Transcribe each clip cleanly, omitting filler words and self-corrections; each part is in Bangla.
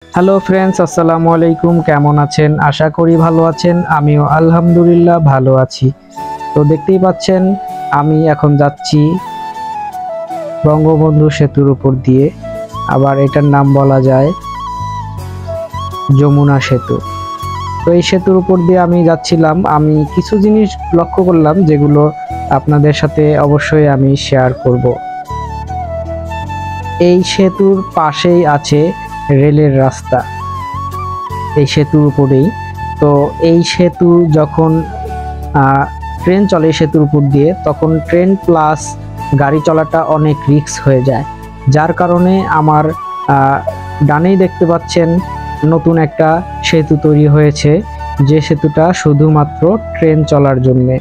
হ্যালো ফ্রেন্ডস, আসসালামু আলাইকুম। কেমন আছেন? আশা করি ভালো আছেন। আমিও আলহামদুলিল্লাহ ভালো আছি। তো দেখতেই পাচ্ছেন আমি এখন যাচ্ছি বঙ্গবন্ধু সেতুর উপর দিয়ে, আবার এটার নাম বলা যায় যমুনা সেতু। তো এই সেতুর উপর দিয়ে আমি যাচ্ছিলাম, আমি কিছু জিনিস লক্ষ্য করলাম যেগুলো আপনাদের সাথে অবশ্যই আমি শেয়ার করব। এই সেতুর পাশেই আছে রেলের রাস্তা, এই সেতুর উপরেই। তো এই সেতু যখন ট্রেন চলে এই সেতুর উপর দিয়ে, তখন ট্রেন প্লাস গাড়ি চলাটা অনেক রিস্ক হয়ে যায়। যার কারণে আমার ডানেই দেখতে পাচ্ছেন নতুন একটা সেতু তৈরি হয়েছে, যে সেতুটা শুধুমাত্র ট্রেন চলার জন্যে।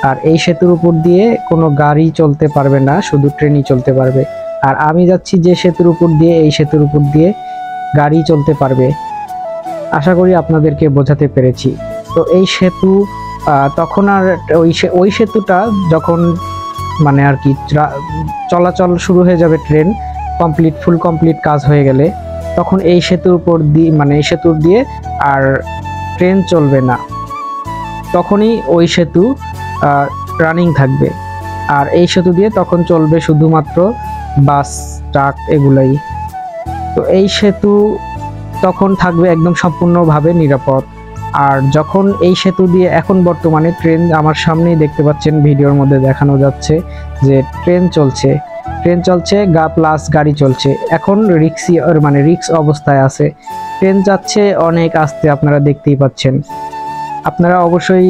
আর এই সেতুর উপর দিয়ে কোনো গাড়ি চলতে পারবে না, শুধু ট্রেনই চলতে পারবে। আর আমি যাচ্ছি যে সেতুর উপর দিয়ে, এই সেতুর উপর দিয়ে গাড়ি চলতে পারবে। আশা করি আপনাদেরকে বোঝাতে পেরেছি। তো এই সেতু তখন আর ওই সেতুটা যখন মানে আর কি চলাচল শুরু হয়ে যাবে, ট্রেন ফুল কমপ্লিট কাজ হয়ে গেলে, তখন এই সেতুর উপর দিয়ে এই সেতুর দিয়ে আর ট্রেন চলবে না। তখনই ওই সেতু রানিং থাকবে, আর এই সেতু দিয়ে তখন চলবে শুধুমাত্র বাস, ট্রাক, এগুলাই। তো এই সেতু তখন থাকবে একদম সম্পূর্ণভাবে নিরাপদ। আর যখন এই সেতু দিয়ে এখন বর্তমানে ট্রেন আমার সামনেই দেখতে পাচ্ছেন, ভিডিওর মধ্যে দেখানো যাচ্ছে যে ট্রেন চলছে প্লাস গাড়ি চলছে। এখন রিক্স অবস্থায় আছে, ট্রেন যাচ্ছে অনেক আস্তে, আপনারা দেখতেই পাচ্ছেন। আপনারা অবশ্যই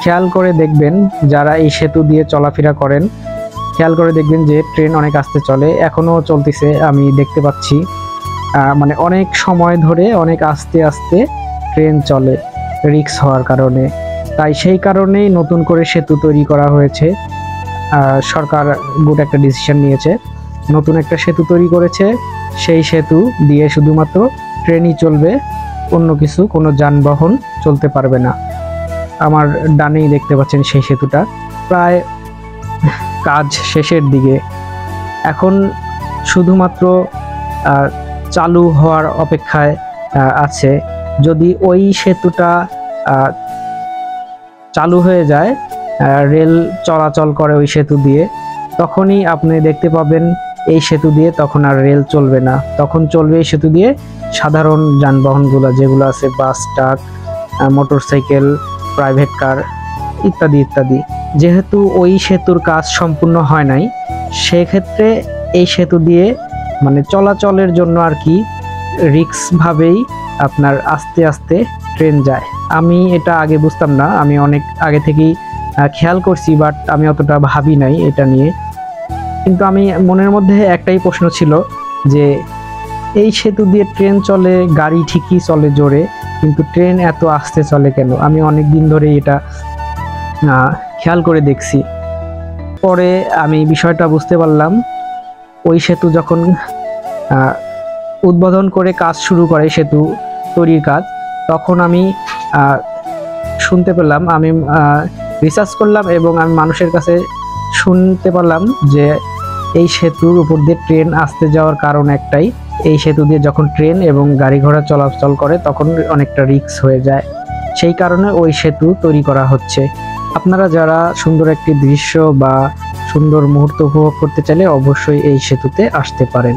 খেয়াল করে দেখবেন, যারা এই সেতু দিয়ে চলাফেরা করেন খেয়াল করে দেখবেন যে ট্রেন অনেক আস্তে চলে, এখনো চলতেছে, আমি দেখতে পাচ্ছি। অনেক সময় ধরে অনেক আস্তে আস্তে ট্রেন চলে রিক্স হওয়ার কারণে। তাই সেই কারণেই নতুন করে সেতু তৈরি করা হয়েছে। সরকার গুড একটা ডিসিশন নিয়েছে, নতুন একটা সেতু তৈরি করেছে। সেই সেতু দিয়ে শুধুমাত্র ট্রেনই চলবে, অন্য কিছু কোনো যানবাহন চলতে পারবে না। আমার ডানেই দেখতে পাচ্ছেন সেই সেতুটা প্রায় কাজ শেষের দিকে, এখন শুধুমাত্র চালু হওয়ার অপেক্ষায় আছে। যদি ওই সেতুটা চালু হয়ে যায়, রেল চলাচল করে ওই সেতু দিয়ে, তখনই আপনি দেখতে পাবেন এই সেতু দিয়ে তখন আর রেল চলবে না, তখন চলবে এই সেতু দিয়ে সাধারণ যানবাহনগুলো যেগুলো আছে, বাস, ট্রাক, মোটরসাইকেল, প্রাইভেট কার ইত্যাদি ইত্যাদি। যেহেতু ওই সেতুর কাজ সম্পূর্ণ হয় নাই, সেক্ষেত্রে এই সেতু দিয়ে চলাচলের জন্য আর কি রিক্স ভাবেই আপনার আস্তে আস্তে ট্রেন যায়। আমি এটা আগে বুঝতাম না, আমি অনেক আগে থেকেই খেয়াল করছি, বাট আমি অতটা ভাবি নাই এটা নিয়ে। কিন্তু আমি মনের মধ্যে একটাই প্রশ্ন ছিল যে এই সেতু দিয়ে ট্রেন চলে, গাড়ি ঠিকই চলে জোরে, কিন্তু ট্রেন এত আস্তে চলে কেন? আমি অনেক দিন ধরে এটা খেয়াল করে দেখছি। পরে আমি বিষয়টা বুঝতে পারলাম, ওই সেতু যখন উদ্বোধন করে কাজ শুরু করে, সেতু তৈরির কাজ, তখন আমি শুনতে পেলাম, আমি রিসার্চ করলাম এবং আমি মানুষের কাছে শুনতে পারলাম যে এই সেতুর উপর দিয়ে ট্রেন আসতে যাওয়ার কারণ একটাই, এই সেতু দিয়ে যখন ট্রেন এবং গাড়ি ঘোড়া চলাচল করে তখন অনেকটা রিস্ক হয়ে যায়, সেই কারণে ওই সেতু তৈরি করা হচ্ছে। আপনারা যারা সুন্দর একটি দৃশ্য বা সুন্দর মুহূর্ত উপভোগ করতে চাইলে অবশ্যই এই সেতুতে আসতে পারেন।